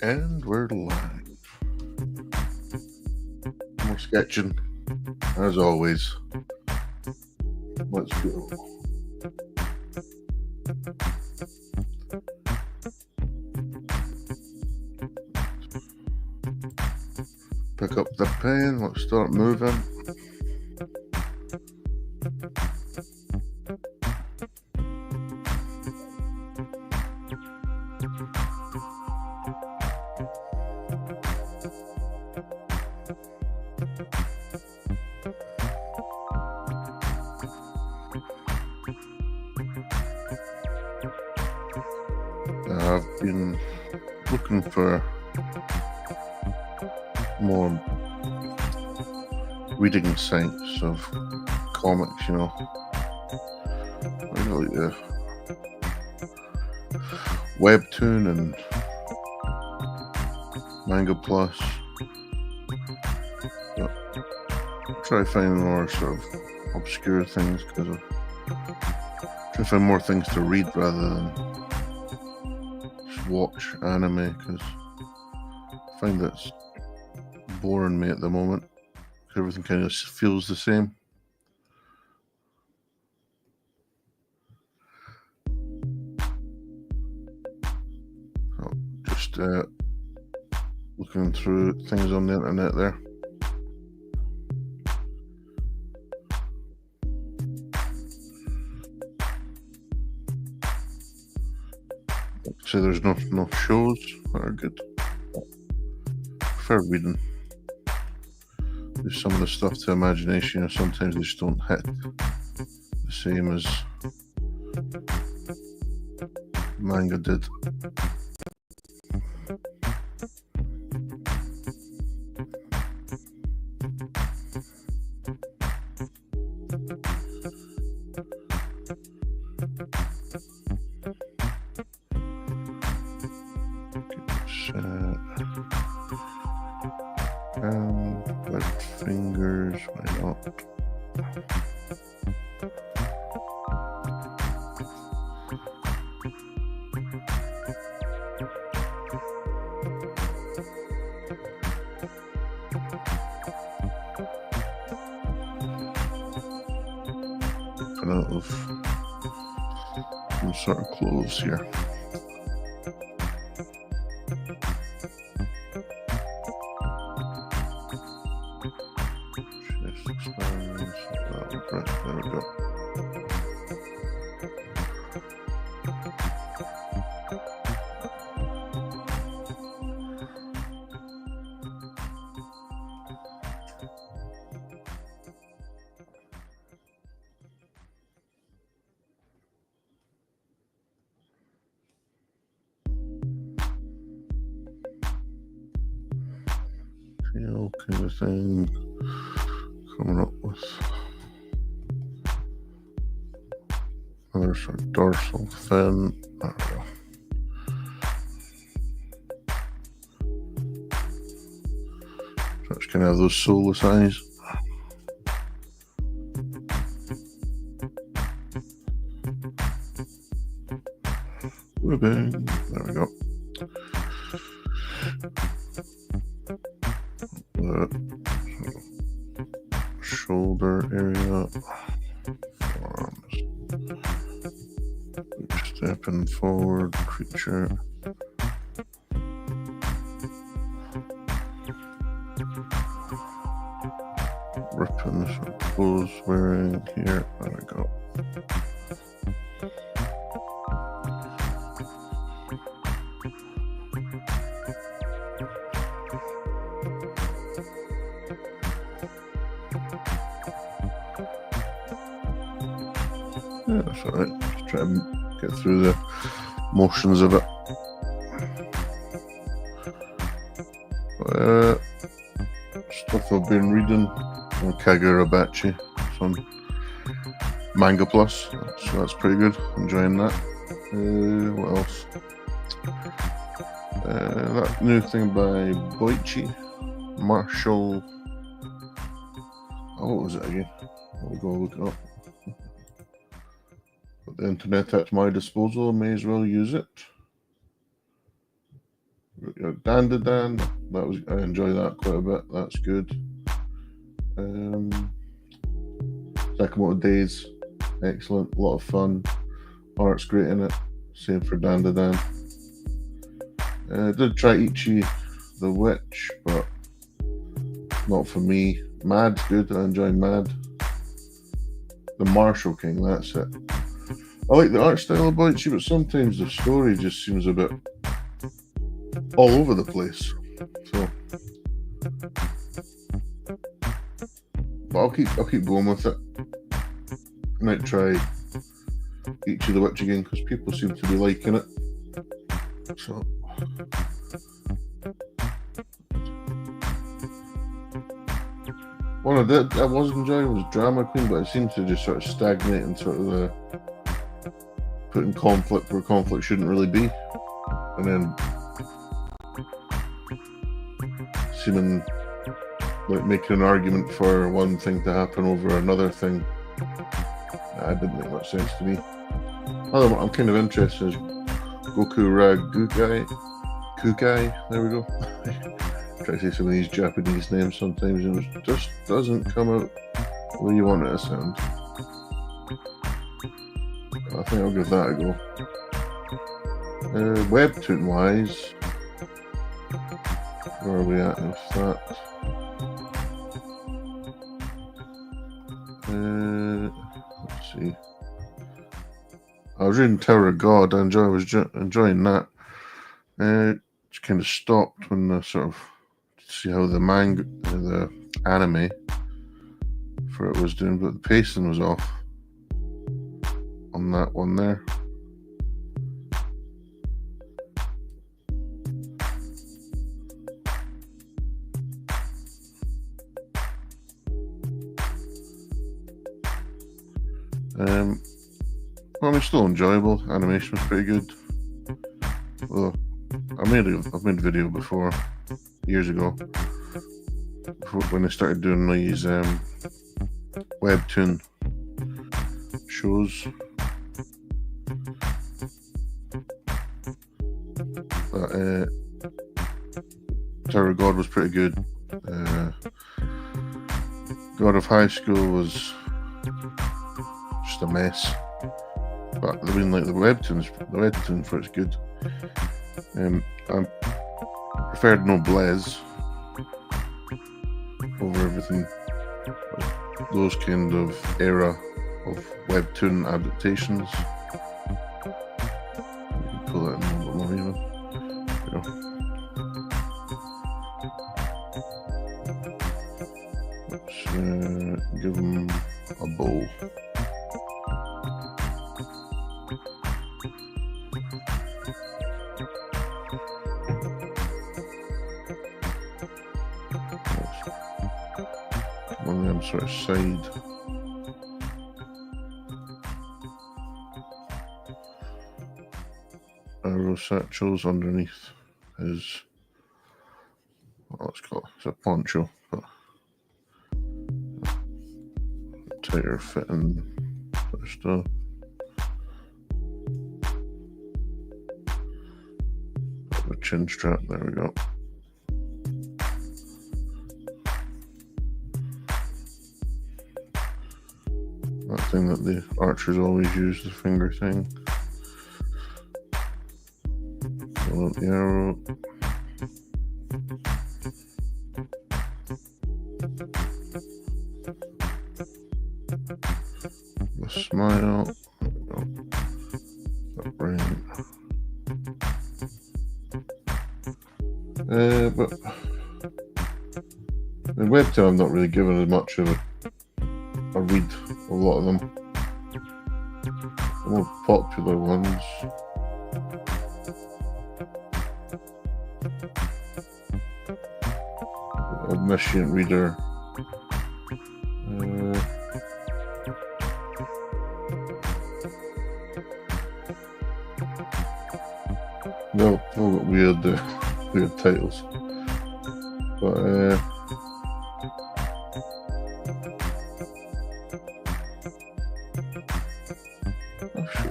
And we're live. More sketching, as always. Let's go. Pick up the pen, let's start moving. I've been looking for more reading sites of comics, you know. I like the Webtoon and Manga Plus. But I'll try to find more sort of obscure things because I try to find more things to read rather than just watch anime, because I find that's boring me at the moment. Everything kind of feels the same. Just looking through things on the internet there. So there's no shows that are good. I prefer reading. There's some of the stuff to imagination, you know, sometimes they just don't hit the same as manga did. Wet fingers, why not? Out of some sort of clothes here. Chest experiments. There we go. All kind of thing coming up with another sort of dorsal fin. I don't know. So it's kind of those soulless eyes. Ribbon. There we go. Shoulder area, forearms, stepping forward, creature, ripping clothes wearing here. There we go. Yeah, that's alright. Just try and get through the motions of it. Stuff I've been reading on Kagurabachi. It's on Manga Plus, so that's pretty good. Enjoying that. What else? That new thing by Boichi, Marshall. Oh, what was it again? I'll go look it up. Got the internet at my disposal, may as well use it. Dandadan, I enjoy that quite a bit. That's good. Sakamoto Days, excellent, a lot of fun. Art's great in it. Same for Dandadan. I did try Ichi the Witch, but not for me. Mad's good. I enjoy Mad. The Martial King, that's it. I like the art style of Boichi, but sometimes the story just seems a bit all over the place. So, but I'll keep going with it. Might try Ichi the Witch again because people seem to be liking it. So. One I was enjoying was Drama Queen, but it seems to just sort of stagnate and sort of putting conflict where conflict shouldn't really be, and then seeming like making an argument for one thing to happen over another thing. That didn't make much sense to me. Another one I'm kind of interested is Goku Kukai. There we go. Try to say some of these Japanese names sometimes and it just doesn't come out the way you want it to sound. I think I'll give that a go. Webtoon wise, where are we at with that? Let's see. I was reading Tower of God. I was enjoying that. Just kind of stopped when the sort of see how the anime for it was doing, but the pacing was off on that one there. Well, it's still enjoyable. Animation was pretty good. Well, I've made a video before years ago when I started doing these webtoon shows. But Tower of God was pretty good. God of High School was just a mess. But I mean, like the webtoon for it's good. I preferred Noblesse over everything. Those kind of era of webtoon adaptations. You can pull that in a little bit more even. Let's give them a bowl. On the sort of side. Arrow satchels underneath his, well, let's call it a poncho, but tighter fitting sort of stuff. A chin strap, there we go. That thing that the archers always use, the finger thing. Pull out the arrow. The smile. The brain. But in webtoon, I'm not really given as much of it. I read a lot of them. The more popular ones. Omniscient Reader. No, all got weird titles. But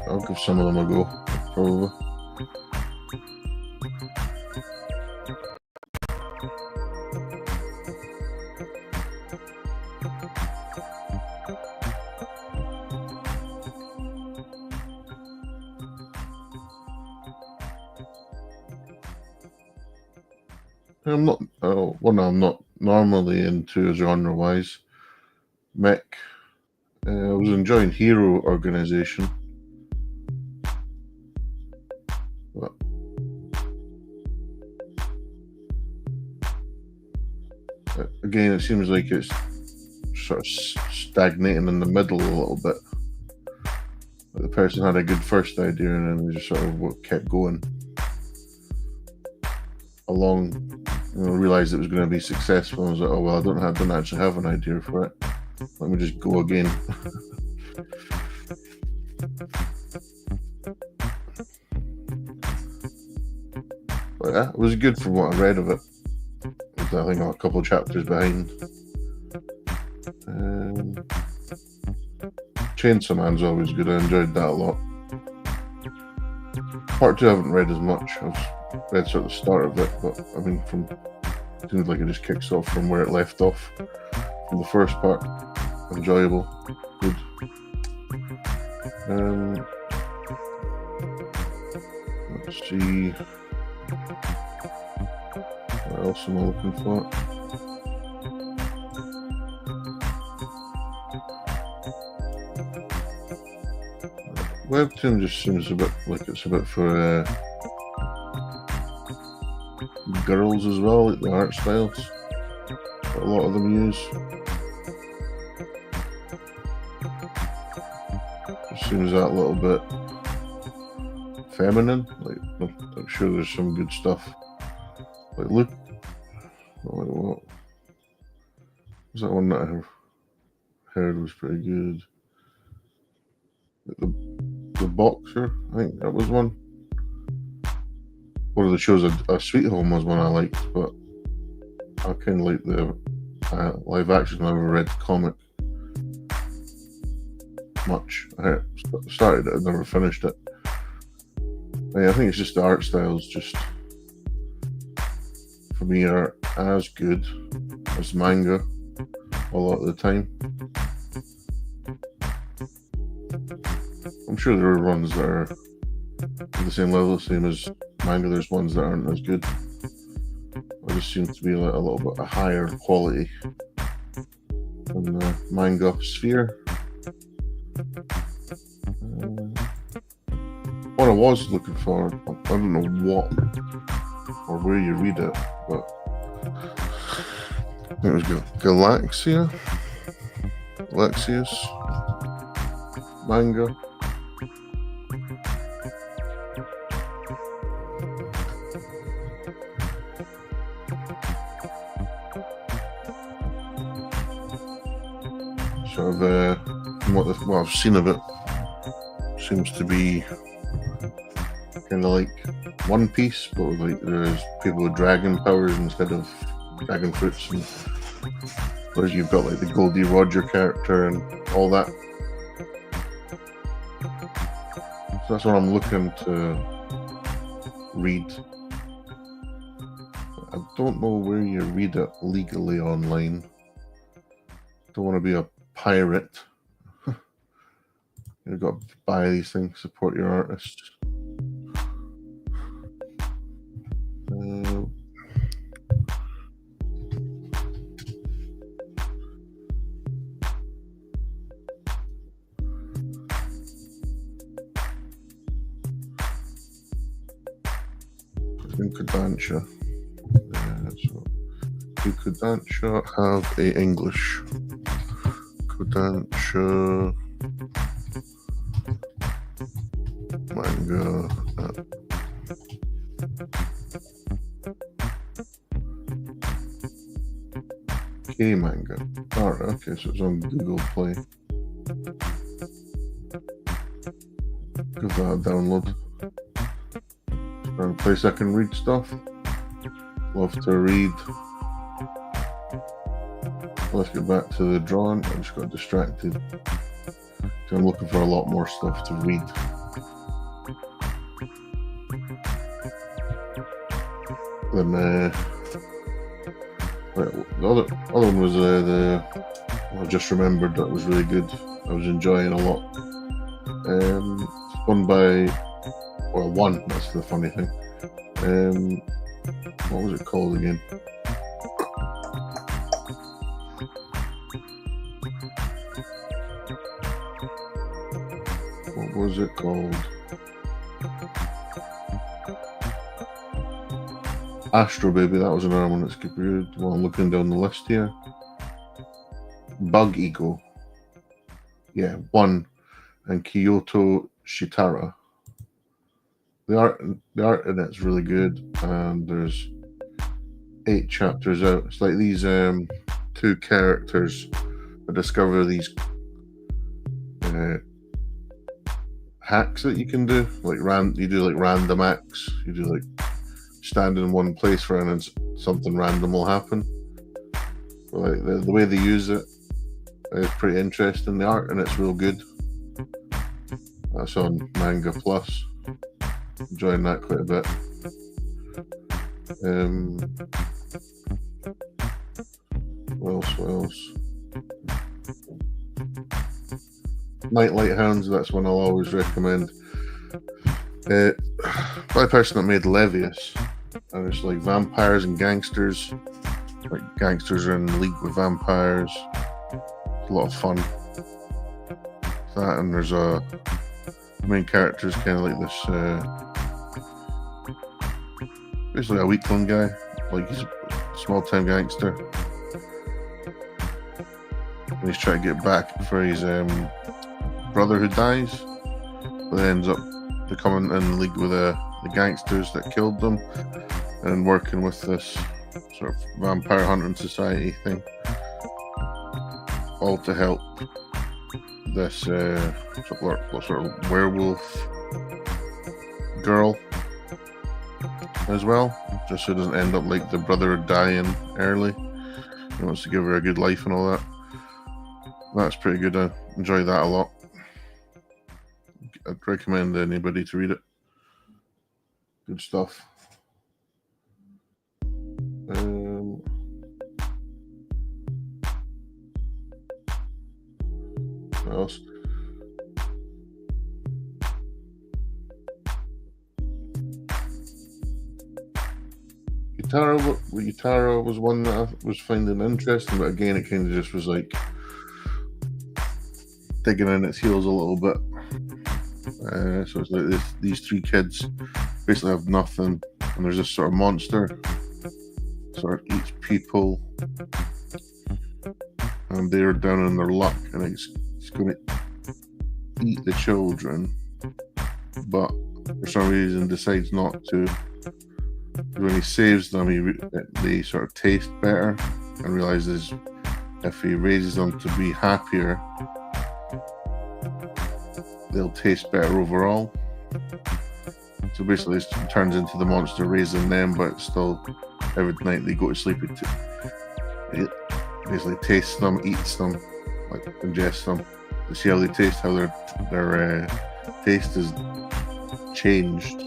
I'll give some of them a go, probably. I'm not. One I'm not normally into genre-wise. Mech. I was enjoying Hero Organization. But again, it seems like it's sort of stagnating in the middle a little bit. Like the person had a good first idea and then they just sort of kept going along. Realized it was going to be successful. And I was like, oh well, I don't actually have an idea for it. Let me just go again. But yeah, it was good from what I read of it. I think I'm a couple of chapters behind. Chainsaw Man's always good. I enjoyed that a lot. Part 2 I haven't read as much. I've read sort of the start of it, but I mean, it seems like it just kicks off from where it left off from the first part. Enjoyable, good. Let's see. What else am I looking for? Webtoon just seems a bit like it's a bit for girls as well, like the art styles that a lot of them use. It seems that a little bit feminine. Like I'm sure there's some good stuff. Like look, what was that one that I heard was pretty good? The Boxer, I think that was one. One of the shows, a Sweet Home was one I liked, but I kind of like the live action. I never read the comic much. I started it, I never finished it. I think it's just the art styles, just for me, are as good as manga a lot of the time. I'm sure there are ones that are at the same level, same as manga. There's ones that aren't as good. It just seems to be a little bit a higher quality in the manga sphere. What I was looking for, I don't know what or where you read it, but I think it was Galaxius manga. Sort of, from what I've seen of it, seems to be kind of like One Piece, but with like there's people with dragon powers instead of dragon fruits, and whereas you've got like the Goldie Roger character and all that. So that's what I'm looking to read. I don't know where you read it legally online. Don't want to be a pirate. You've got to buy these things, support your artist. Kodansha. So do Kodansha have a English? Kodansha manga app. K-manga. Alright, okay, so it's on Google Play. Give that a download. A place I can read stuff. Love to read. Let's get back to the drawing. I just got distracted. So I'm looking for a lot more stuff to read. Then the other one was I just remembered that was really good. I was enjoying a lot. It's one, that's the funny thing. What was it called again? What was it called? Astro Baby, that was another one that's good. Well, I'm looking down the list here. Bug Ego. Yeah, 1. And Kyoto Shitara. The art in it's really good, and there's 8 chapters out. It's like these 2 characters that discover these hacks that you can do. Like you do like random acts. You do like stand in one place for an and something random will happen. But like the way they use it is pretty interesting. The art in it's real good. That's on Manga Plus. Enjoying that quite a bit. What else? Nightlight Hounds, that's one I'll always recommend. By the person that made Levius, and it's like vampires and gangsters. Like gangsters are in league with vampires. It's a lot of fun. That, and there's the main character is kind of like this, basically a weakling guy. Like he's a small-time gangster, and he's trying to get back for his brother who dies, but ends up becoming in league with the gangsters that killed them, and working with this sort of vampire hunting society thing, all to help this sort of werewolf girl as well, just so it doesn't end up like the brother dying early. He wants to give her a good life and all that. That's pretty good. I enjoy that a lot. I'd recommend anybody to read it. Good stuff. What else? Utaro was one that I was finding interesting, but again, it kind of just was like digging in its heels a little bit. So it's like these 3 kids basically have nothing, and there's this sort of monster sort of eats people, and they're down in their luck, and it's going to eat the children, but for some reason decides not to. When he saves them, they sort of taste better, and realizes if he raises them to be happier, they'll taste better overall. So basically it turns into the monster raising them, but still every night they go to sleep, it basically tastes them, eats them, like ingests them, to see how they taste, how their taste is changed.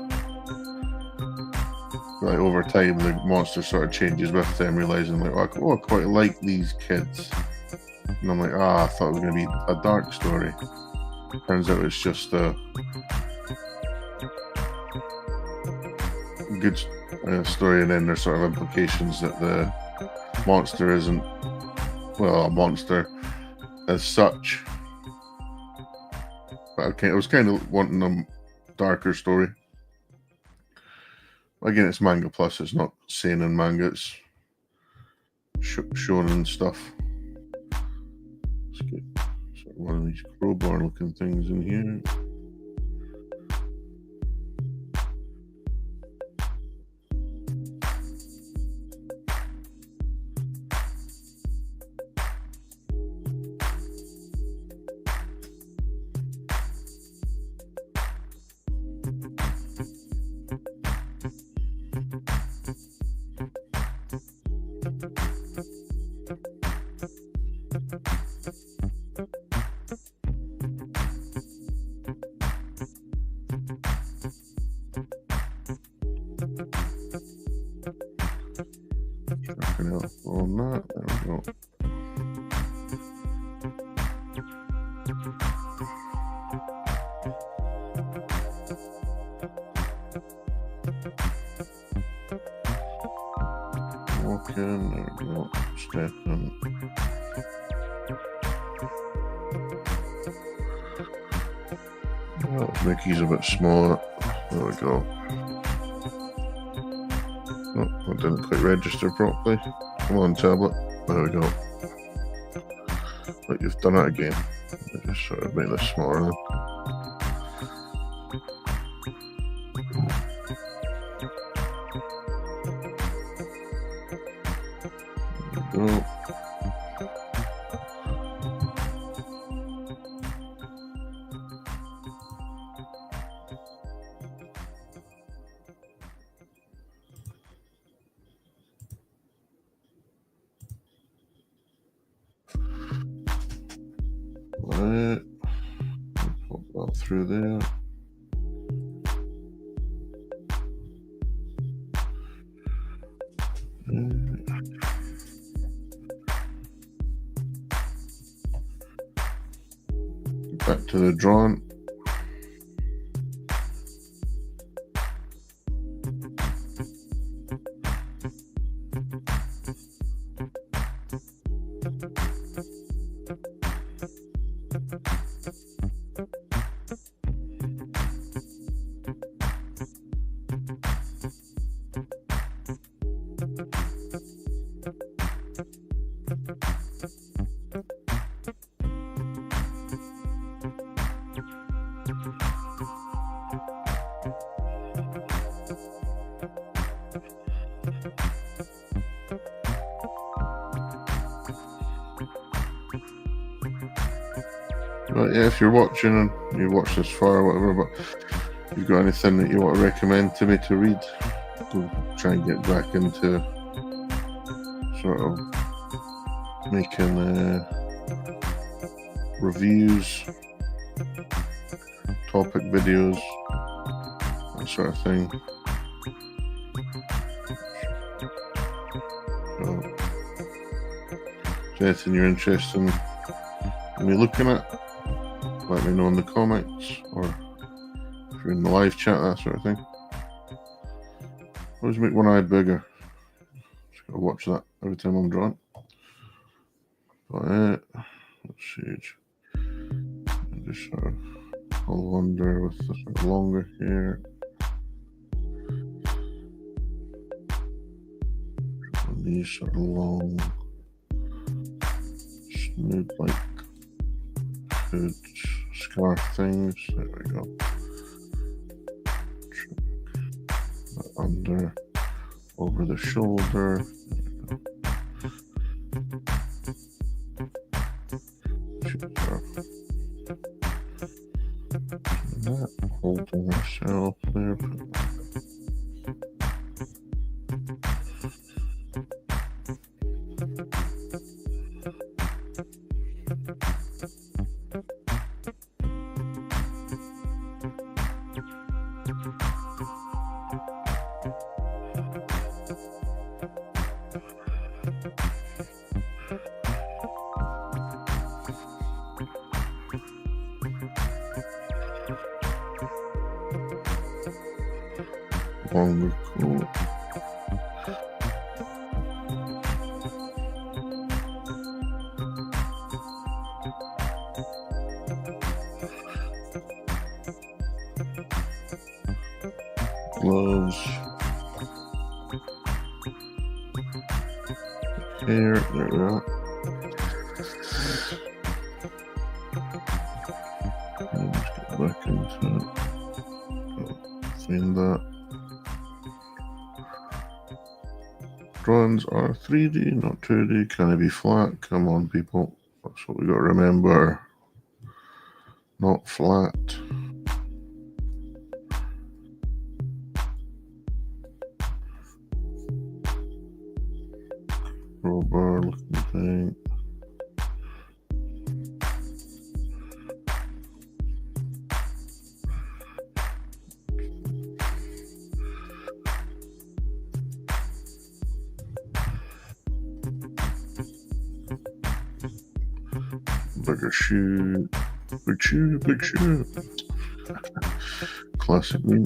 Like over time, the monster sort of changes with them, realizing like, oh, I quite like these kids. And I'm like, I thought it was going to be a dark story. Turns out it's just a good story, and then there's sort of implications that the monster isn't, well, a monster as such. But I was kind of wanting a darker story. Again, it's Manga Plus, it's not seinen manga, it's shonen stuff. Let's get sort of one of these crowbar looking things in here. Checking out on that. There we go. in. There we go. Step in. Oh, Mickey's a bit smaller. There we go. Oh, I didn't quite register properly. Come on, tablet. There we go. But you've done it again. I just sort of make this smaller then. There we go. Right. Pop that through there. Back to the drawing. But yeah, if you're watching and you watch this far or whatever, but if you've got anything that you want to recommend to me to read, we'll try and get back into sort of making reviews, topic videos, that sort of thing. So, if there's anything you're interested in me looking at, let me know in the comments, or if you're in the live chat, that sort of thing. Always make one eye bigger. Just gotta watch that every time I'm drawing. But let's see. I just sort of all under with the sort of longer hair. And these sort of long, smooth like hood scarf things. There we go. Under, over the shoulder. That holding herself there. Longer coat. Gloves. Hair, there we are. Let's get back into it. Find that. Drawings are 3D, not 2D. Can they be flat? Come on, people. That's what we got to remember. Not flat. Rubber looking thing. Bigger shoe, big shoe, big shoe. Classic me.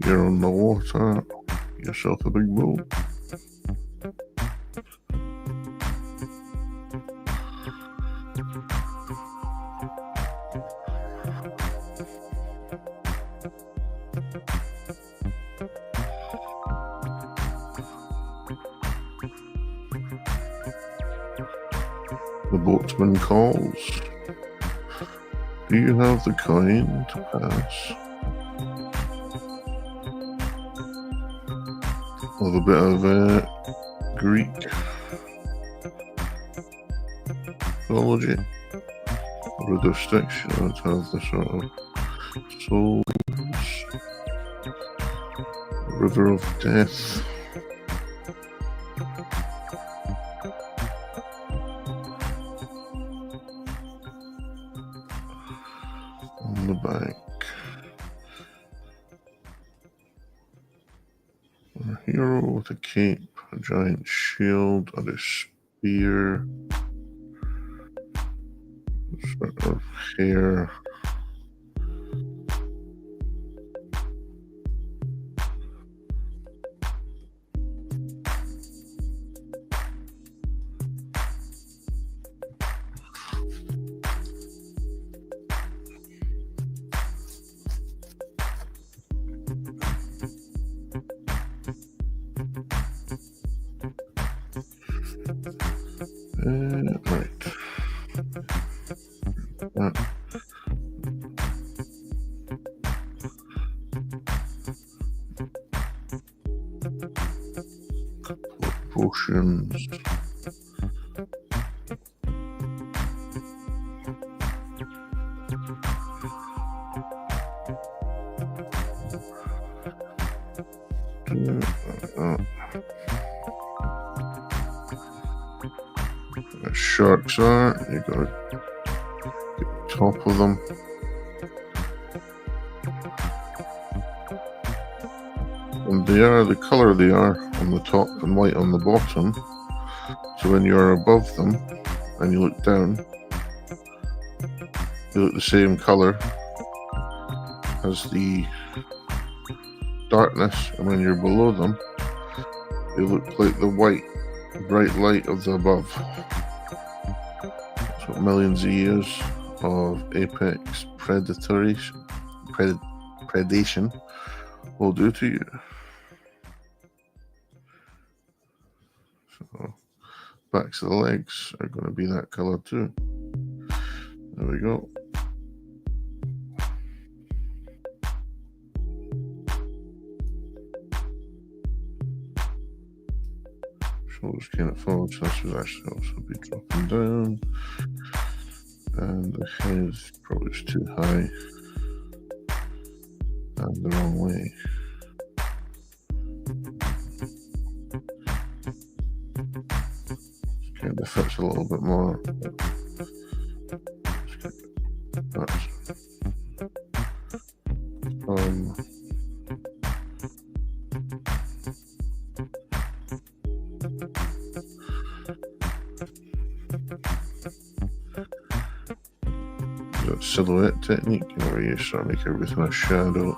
You're on the water. Get yourself a big boat. The boatman calls. Do you have the coin to pass? With a bit of Greek mythology. With the sticks, you know, to have the sort of souls. River of Death. On the back. A hero with a cape, a giant shield, and a spear. Sort of hair. Right. Potions. Sharks are. You gotta get top of them. And they are the color they are on the top and white on the bottom. So when you're above them and you look down, they look the same color as the darkness, and when you're below them, they look like the white, bright light of the above. So millions of years of apex predation will do to you. So backs of the legs are going to be that color too. There we go. Shoulders cannot forward, so this would actually also be dropping down. And the head probably is too high and the wrong way. Kind of fits a little bit more. Silhouette technique, you know, where you sort of make everything a shadow.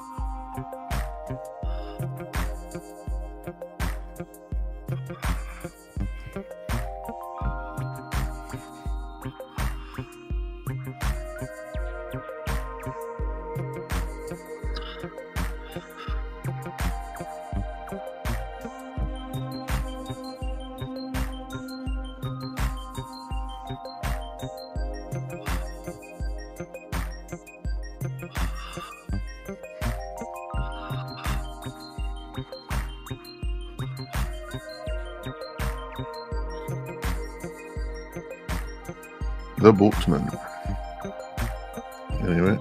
The boatman. Anyway.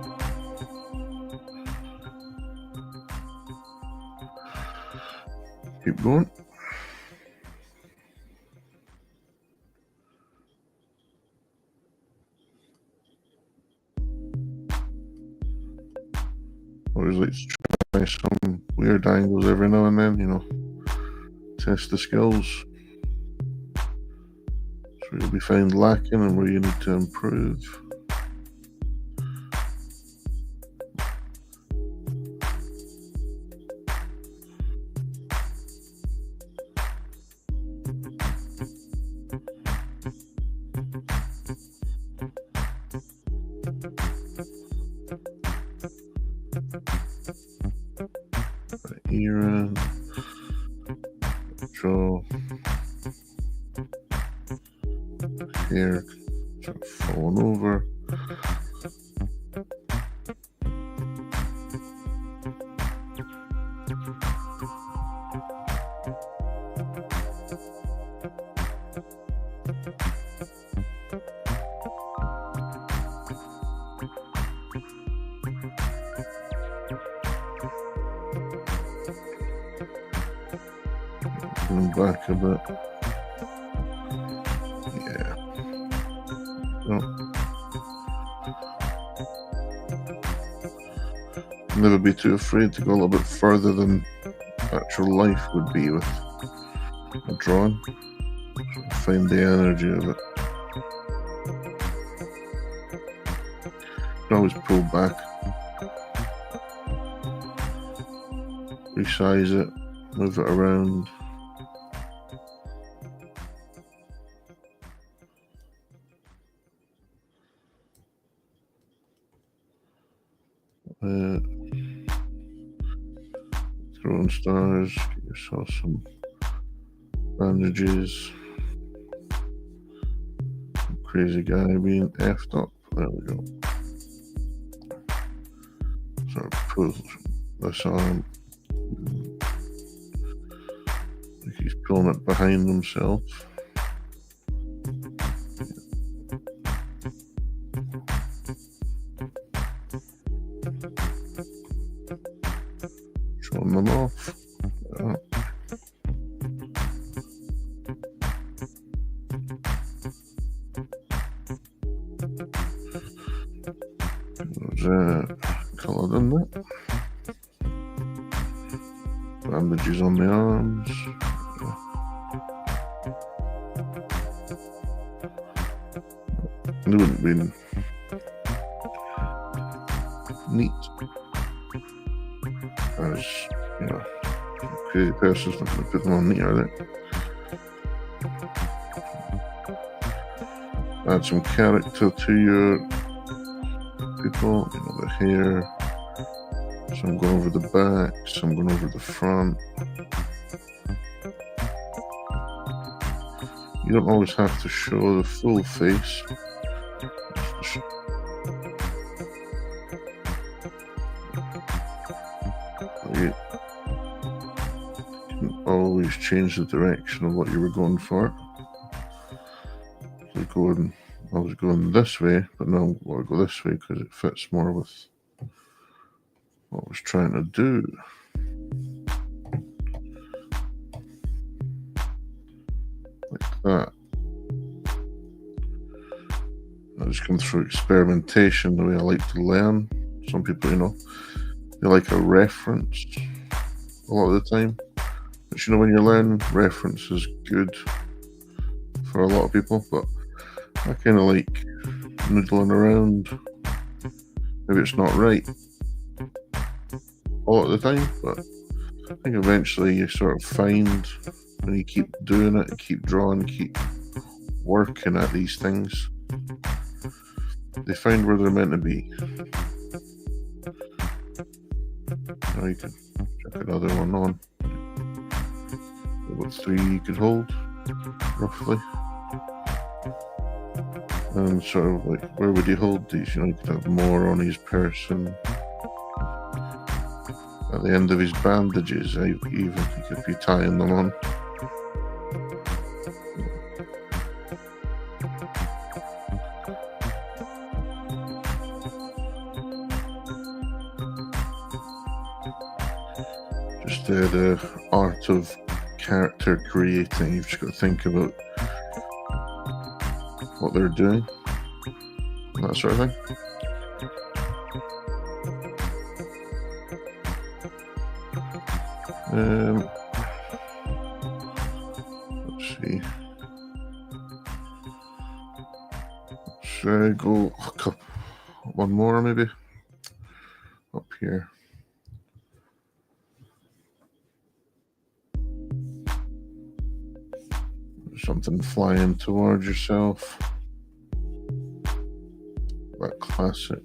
Keep going. Always like to try some weird angles every now and then, you know. Test the skills. Where you'll be found lacking and where you need to improve. here and draw hair sort of falling over. And back a bit. Yeah. Well, never be too afraid to go a little bit further than actual life would be with a drawing. Find the energy of it. You can always pull back, resize it, move it around. Throwing stars, get yourself some bandages. Some crazy guy being effed up. There we go. Sort of pull this arm. Like he's pulling it behind himself. Showing them off. There's coloured in that. Bandages on the arms. It wouldn't be neat as, you know, a crazy person's not going to put them on neat, are they? Add some character to your people, you know, the hair. Some going over the back, some going over the front. You don't always have to show the full face. You can always change the direction of what you were going for. So I was going this way, but now I want to go this way because it fits more with what I was trying to do. Like that. I just come through experimentation the way I like to learn. Some people, you know, they like a reference a lot of the time. But you know, when you learn, reference is good for a lot of people, but I kind of like noodling around. Maybe it's not right all of the time, but I think eventually you sort of find when you keep doing it, keep drawing, keep working at these things, they find where they're meant to be. Now you can check another one on. About 3 you could hold, roughly. And sort of like, where would you hold these? You know, you could have more on his person. At the end of his bandages, even you could be tying them on. Just the art of character creating. You've just got to think about what they're doing, that sort of thing. Let's see. Should I go one more maybe up here? Something flying towards yourself. That classic.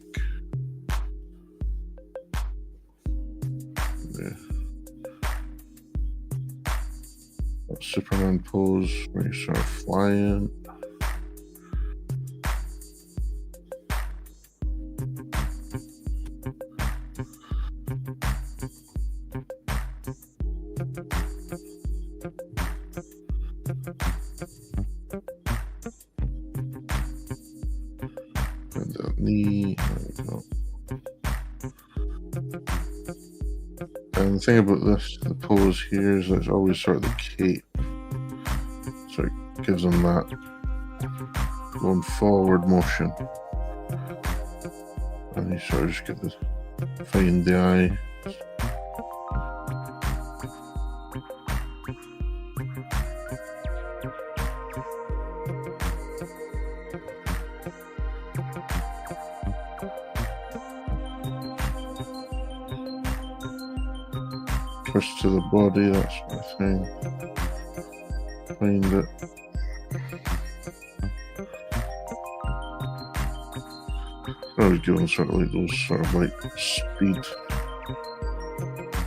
Superman pose where you sort of fly in. And the knee. There we go. And the thing about this, the pose here, is that it's always sort of the cape. So it gives them that going forward motion. And you sort of just get this, find the eye. Twist to the body, that sort of thing. Find it. I was doing sort of like those sort of like speed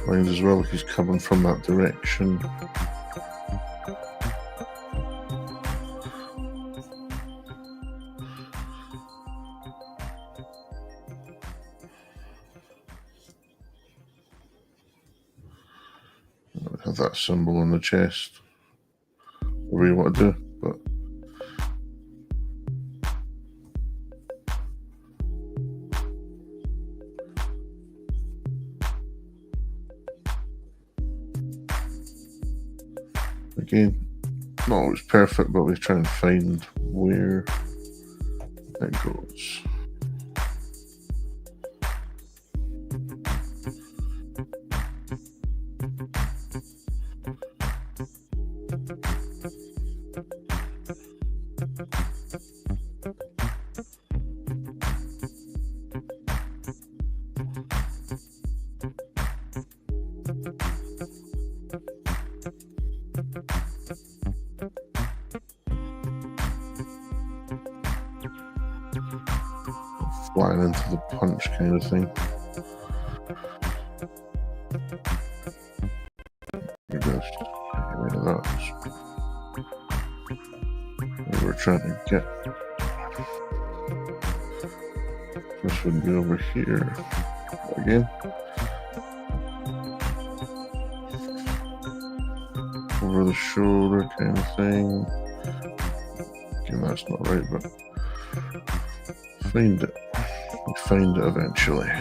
lines as well, like he's coming from that direction. Have that symbol on the chest, whatever you want to do, but again, not always perfect, but we try and find where it goes. Flying into the punch kind of thing. You're just get rid of that. What we're trying to get. This would be over here. Again. Over the shoulder kind of thing. Again, that's not right, but find it. We find it eventually.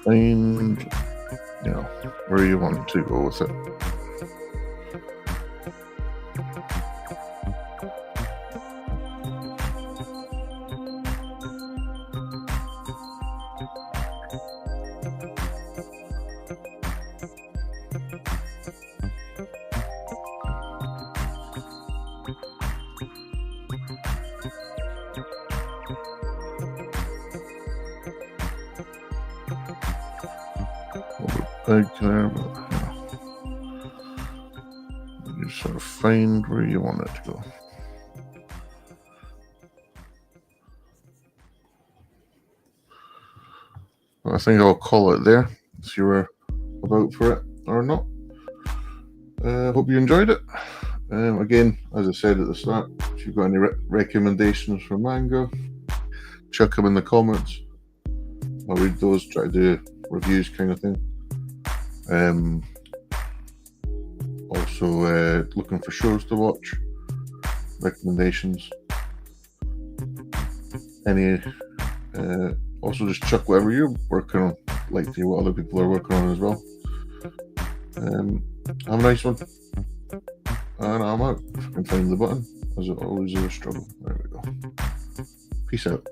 Find, you know, where you want to go with it. Big there, but you sort of find where you want it to go. I think I'll call it there. See we're about for it or not. Hope you enjoyed it. Again, as I said at the start, if you've got any recommendations for manga, chuck them in the comments. I'll read those, try to do reviews kind of thing. Also looking for shows to watch, recommendations, any also just chuck whatever you're working on, like to hear what other people are working on as well. Have a nice one, and I'm out. If I can find the button, as it always is a struggle. There we go. Peace out.